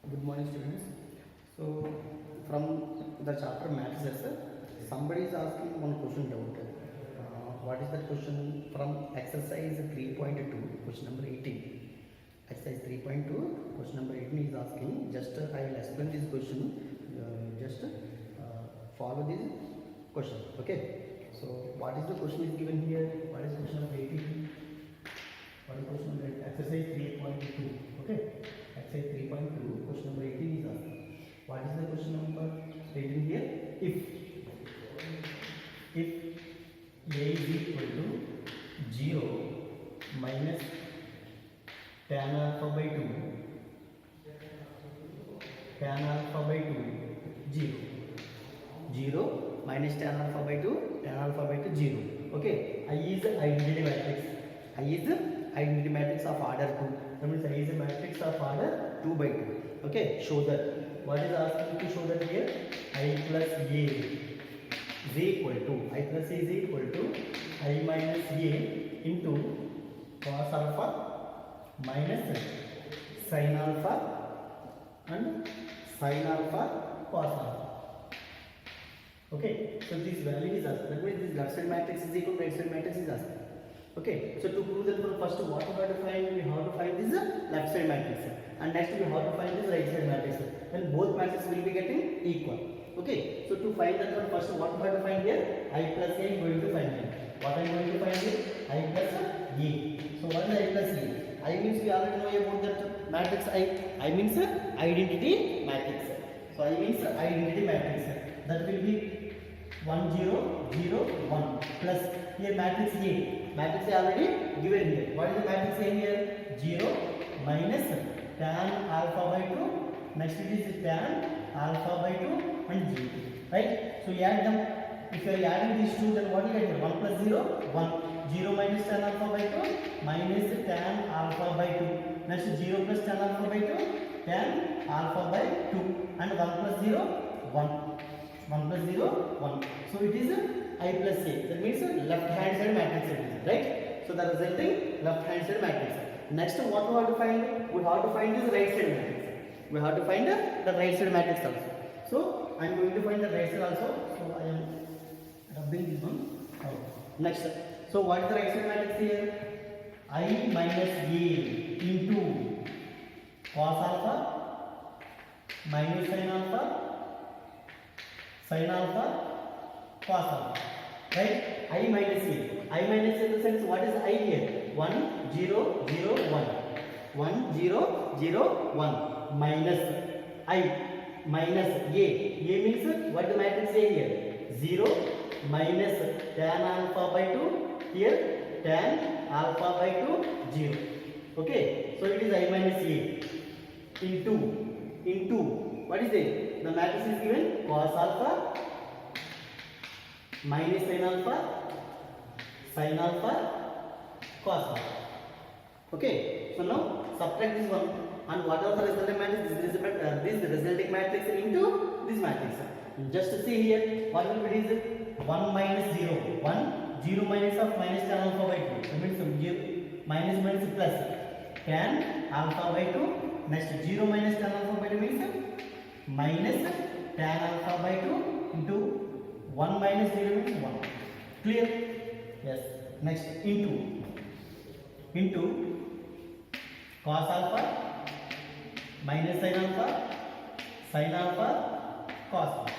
Good morning, students. So, from the chapter matrices, somebody is asking one question doubt. What is the question from exercise 3.2, question number 18? Exercise 3.2, question number 18 is asking. Just I will explain this question. Just follow this question. Okay. So, what is the question is given here? What is question number 18? What is question number 18? Exercise 3.2. Okay. Exercise 3.2, question number 18 is asking. What is the question number 18 here? If a is equal to 0 minus tan alpha by 2, tan alpha by 2, 0. 0 minus tan alpha by 2, tan alpha by 2, 0. Okay. I is the identity matrix. I is the identity matrix of order 2. That means I is a matrix of order 2 by 2. Okay, show that. What is asking to show that here? I plus A is equal to, I plus A is equal to I minus A into cos alpha minus sin alpha and sin alpha cos alpha. Okay, so this value is asked. That means this left side matrix is equal to right side matrix is asked. Okay, so to prove that first what we have to find, we have to find this left side matrix, and next we have to find this right side matrix. Then both matrices will be getting equal. Okay, so to find that one, first what we have to find here, I plus A is going to find here. What I am going to find here, I plus A. So what is I plus A? I means we already know about that matrix. I means identity matrix. So I means identity matrix. That will be 1 0 0 1 plus here matrix A. Matrix A already given here. What is the matrix A here? 0 minus tan alpha by 2. Next it is tan alpha by 2 and 0. Right? So you add them. If you are adding these two, then what will you get here? 1 plus 0, 1. 0 minus tan alpha by 2 minus tan alpha by 2. Next 0 plus tan alpha by 2, tan alpha by 2. And 1 plus 0, 1. 1 plus 0, 1. So it is I plus A. That means left hand side matrix it is, right? So the resulting left hand side matrix. Next what we have to find? We have to find this right side matrix. We have to find the right side matrix also. So I am going to find the right side also. So I am rubbing this one out. Next. So what is the right side matrix here? I minus A into cos alpha minus sin alpha cos alpha. Right? I minus A. I minus A in the sense what is I here? 1 0 0 1. 1 0 0 1 minus I minus A. A means what the matrix A here? 0 minus tan alpha by 2. Here tan alpha by 2 0. Okay. So it is I minus A into what is it? The matrix is given cos alpha minus sin alpha cos alpha. Okay, so now subtract this one, and what are the resulting matrix? This resulting matrix into this matrix. Just see here, what will be this? 1 minus 0, 1, 0 minus of minus tan alpha by 2. That means 0 minus plus tan alpha by 2. Next 0 minus tan alpha by 2 means minus tan alpha by 2 into 1 minus 0 means 1. Clear? Yes. Next into cos alpha minus sin alpha cos alpha.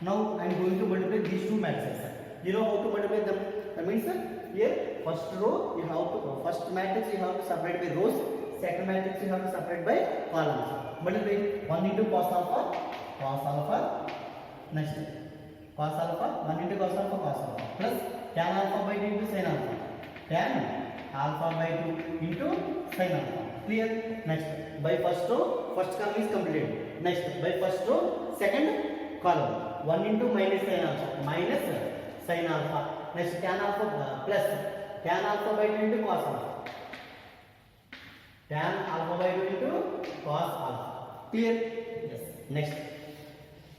Now I am going to multiply these two matrices. You know how to multiply them? That means here first row you have to, first matrix you have to separate by rows, second matrix you have to separate by columns. Multiply 1 into cos alpha, next cos alpha, 1 into cos alpha plus tan alpha by 2 into sin alpha, tan alpha by 2 into sin alpha. Clear? Next by first row, first column is completed. Next by first row, second column, 1 into minus sin alpha. Next tan alpha plus tan alpha by 2 into cos alpha, tan alpha by 2 into cos alpha. Clear? Yes.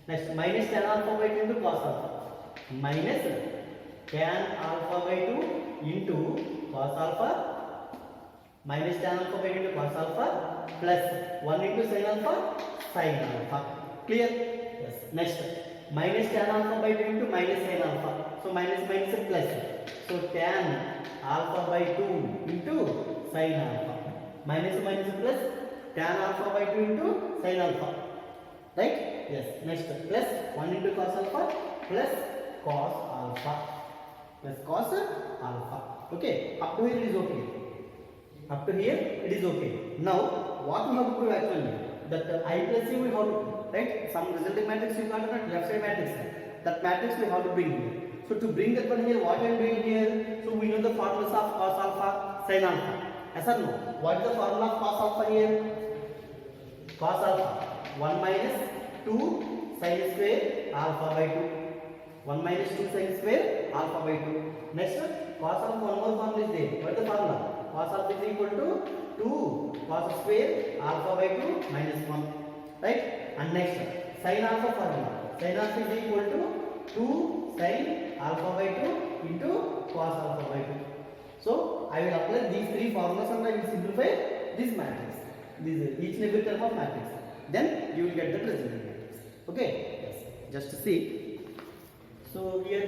Next minus tan alpha by 2 into cos alpha minus tan alpha by 2 into cos alpha minus tan alpha by 2 into cos alpha plus 1 into sin alpha sin alpha. Clear? Yes. Next, minus tan alpha by 2 into minus sin alpha. So minus minus is plus. So tan alpha by 2 into sin alpha. Minus minus is plus, tan alpha by 2 into sin alpha. Right? Yes. Next, plus 1 into cos alpha plus cos alpha. Plus cos alpha. Okay. Up to here it is okay. Up to here it is okay. Now what we have to prove actually, that I plus u we have to, right? Some resulting matrix you got on left side matrix. That matrix we have to bring here. So to bring that one here, what I am doing here? So we know the formulas of cos alpha, sin alpha. Yes or no? What is the formula of cos alpha here? Cos alpha 1 minus 2 sin square alpha by 2. 1 minus 2 sin square alpha by 2. Next, cos alpha one more formula is there. What is the formula? Cos alpha is equal to 2 cos square alpha by 2 minus 1. Right? And next, sin alpha formula. Sin alpha is equal to 2 sin alpha by 2 into cos alpha by 2. So I will apply these three formulas and I will simplify this matrix. This is each and every term of matrix. Then you will get the resultant matrix. Okay? Yes. Just to see. So here,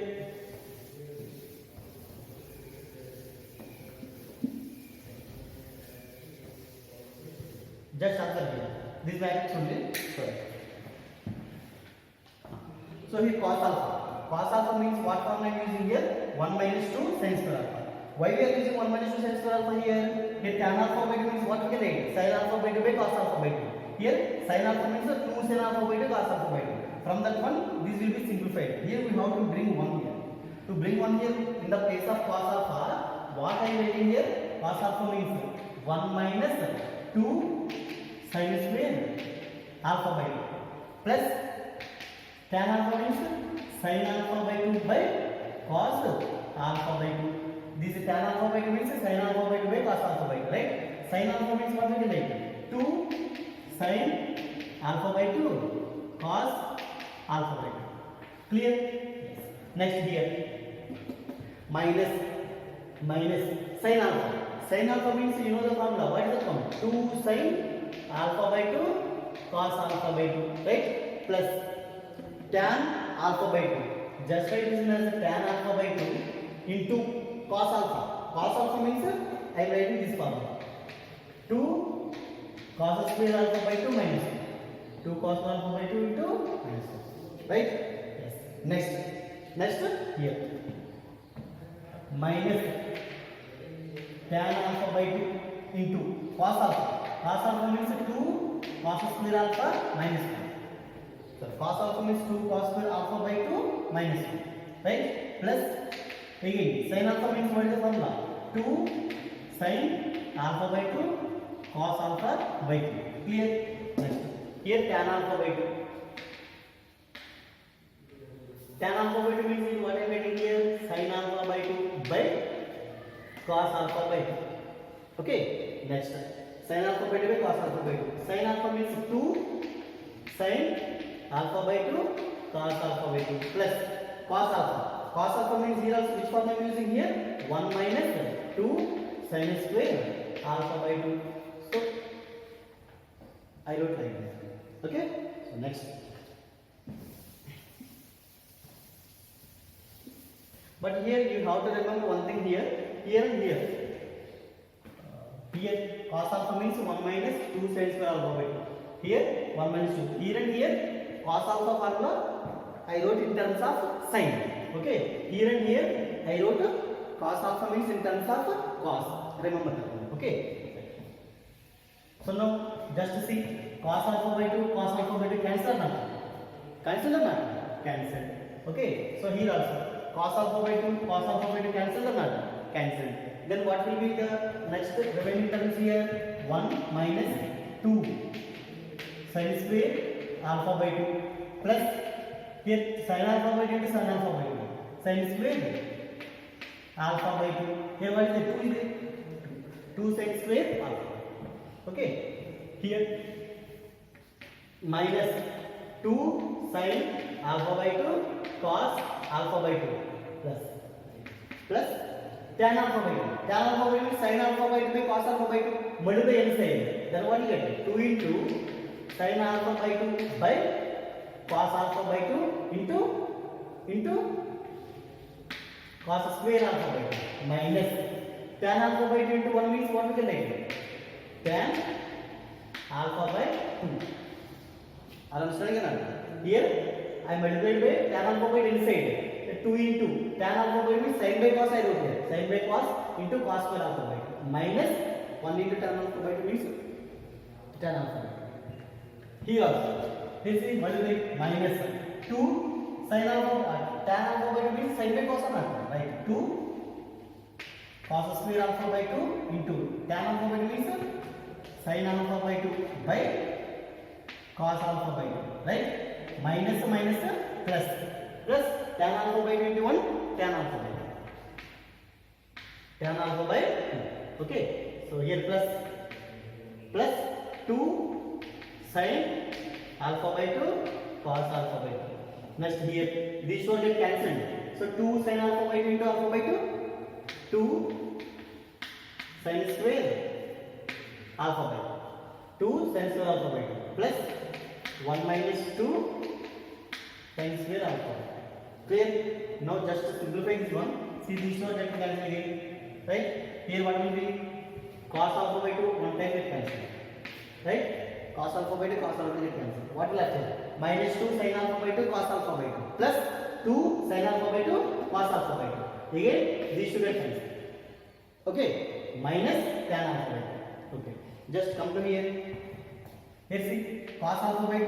just observe here. This matrix only. Sorry. So here cos alpha. Cos alpha means what form I am using here? 1 minus 2 sin square alpha. Why we are using 1 minus 2 sin square alpha here? Here tan alpha by 2 means what we can write? Sin alpha by 2 by cos alpha by 2. Here sin alpha means 2 sin alpha by 2 cos alpha by 2. From that one, this will be simplified. Here we have to bring 1 here. To bring 1 here, in the place of cos alpha, what I am writing here? Cos alpha means 1 minus 2 sin square alpha by 2 plus tan alpha means sin alpha by 2 by cos alpha by 2. This is tan alpha by 2 means sin alpha by 2 by cos alpha by 2, right? Sin alpha means what we can write? 2 sin alpha by 2 cos alpha by 2. Clear? Yes. Next here, minus sin alpha. Sin alpha means you know the formula. What is the formula? 2 sin alpha by 2 cos alpha by 2, right? Plus tan alpha by 2. Just write this as tan alpha by 2 into cos alpha. Cos alpha means I am writing this formula. 2 cos square alpha by 2 minus 1. 2 cos alpha by 2 into minus 1. Right? Yes. Next here. Minus tan alpha by 2 into cos alpha. Cos alpha means 2 cos square alpha minus 1. So cos alpha means 2 cos square alpha by 2 minus 1. Right? Plus again sin alpha means what is the formula? 2 sin alpha by 2 cos alpha by 2. Clear? Next. Here tan alpha by 2. Tan alpha by 2 means what I am getting here? Sin alpha by 2 by cos alpha by 2. Okay? Next. Sin alpha by 2 by cos alpha by 2. Sin alpha means 2 sin alpha by 2 cos alpha by 2 plus cos alpha. Cos alpha means here also which form I am using here? 1 minus 2 sin square alpha by 2. So I wrote like this. Okay? So next. But here you have to remember one thing here. Here and here. Here cos alpha means 1 minus 2 sin square alpha by 2. Here 1 minus 2. Here and here cos alpha formula I wrote in terms of sin. Okay. Here and here I wrote cos alpha means in terms of cos. Remember that one. Okay. So now just see cos alpha by 2 cos alpha by 2 cancel or not? Cancel or not? Cancel. Okay. So here also cos alpha by 2 cos alpha by 2 cancel or not? Cancel. Then what will be the next remaining terms here? 1 minus 2 sin square alpha by 2 plus here sin alpha by 2 into sin alpha by 2 sin square alpha by 2. Here what is the 2 is there? 2 sin square alpha. Okay. Here minus 2 sin alpha by 2 cos alpha by 2 plus tan alpha by 2. Tan alpha by 2 means sin alpha by 2 by cos alpha by 2 multiply by n side. Then what you get? 2 into sin alpha by 2 by cos alpha by 2 into cos square alpha by 2 minus tan alpha by 2 into 1 means what we can write? Tan alpha by 2. Are you understanding? Here I multiplied by tan alpha by inside. 2 into tan alpha by means sin by cos I wrote here. Sin by cos into cos square alpha by 2 minus 1 into tan alpha by 2 means tan alpha by 2. Here also this is multiply minus 2 sin alpha tan alpha by 2 means sin by cos alpha, right? 2 cos square alpha by 2 into tan alpha by 2 means sin alpha by 2 by cos alpha by 2, right? Minus plus tan alpha by 2 into 1 tan alpha by 2. Tan alpha by 2. Okay, so here plus 2 sin alpha by 2 cos alpha by 2. Next here this will get cancelled. So 2 sin alpha by 2 into alpha by 2, 2 sin square alpha by 2, 2 sin square alpha by 2 plus 1 minus 2 sin square alpha. Clear? Now just to simplify this one, see this one get cancelled again, right? Here what will be? Cos alpha by 2 one time get cancelled, right? Cos alpha by 2 cos alpha get cancelled. What will happen? Minus 2 sin alpha by 2 cos alpha by 2 plus 2 sin alpha by 2 cos alpha by 2. Again these should get cancelled. Okay, minus tan alpha by 2. Okay, just come to here. Here see cos alpha by 2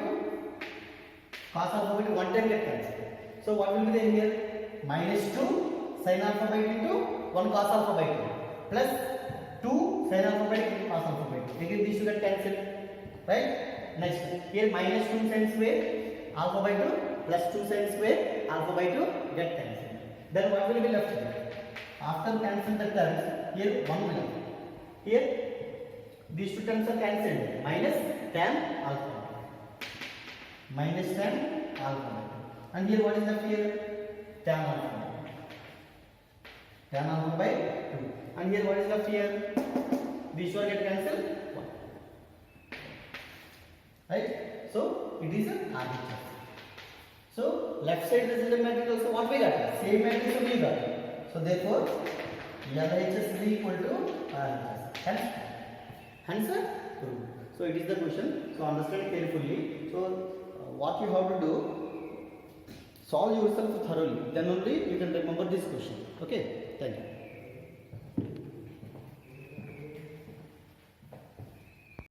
one time get cancelled. So what will be there here? Minus 2 sin alpha by 2 into 1 cos alpha by 2 plus 2 sin alpha by 2 cos alpha by 2. Again these should get cancelled, right? Next here minus 2 sin square alpha by 2 plus 2 sin square alpha by 2 get cancelled. Then what will be left here? After cancelling the terms, here 1 will left. Here these two terms are cancelled. Minus tan alpha by 2. And here what is left here? Tan alpha. Tan alpha by 2. And here what is left here? This one get cancelled. 1. Right? So it is an RHS. So left side resultant matrix also what we got? Same matrix we got. So therefore LHS is equal to RHS. Hence proved. So it is the question. So understand carefully. So what you have to do, solve yourself thoroughly, then only you can remember this question. Okay, thank you.